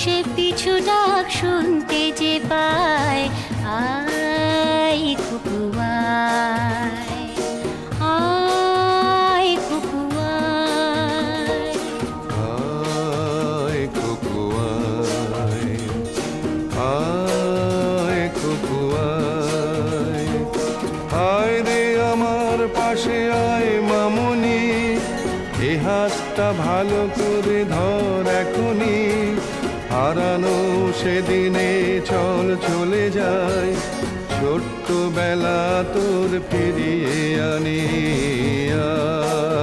সে পিছু ডাক শুনতে যে পায়, আয় কুকু আয়, আয় কুকু আয়। আয় কুকু আয়, আয় কুকু আয়। আয় রে আমার পাশে আয় মামুনি, এ হাতটা ভালো করে ধর এখনি। হারানো সেদিনে চল চলে যায়, ছোট্ট বেলা তোর ফিরিয়ে আনি। আয়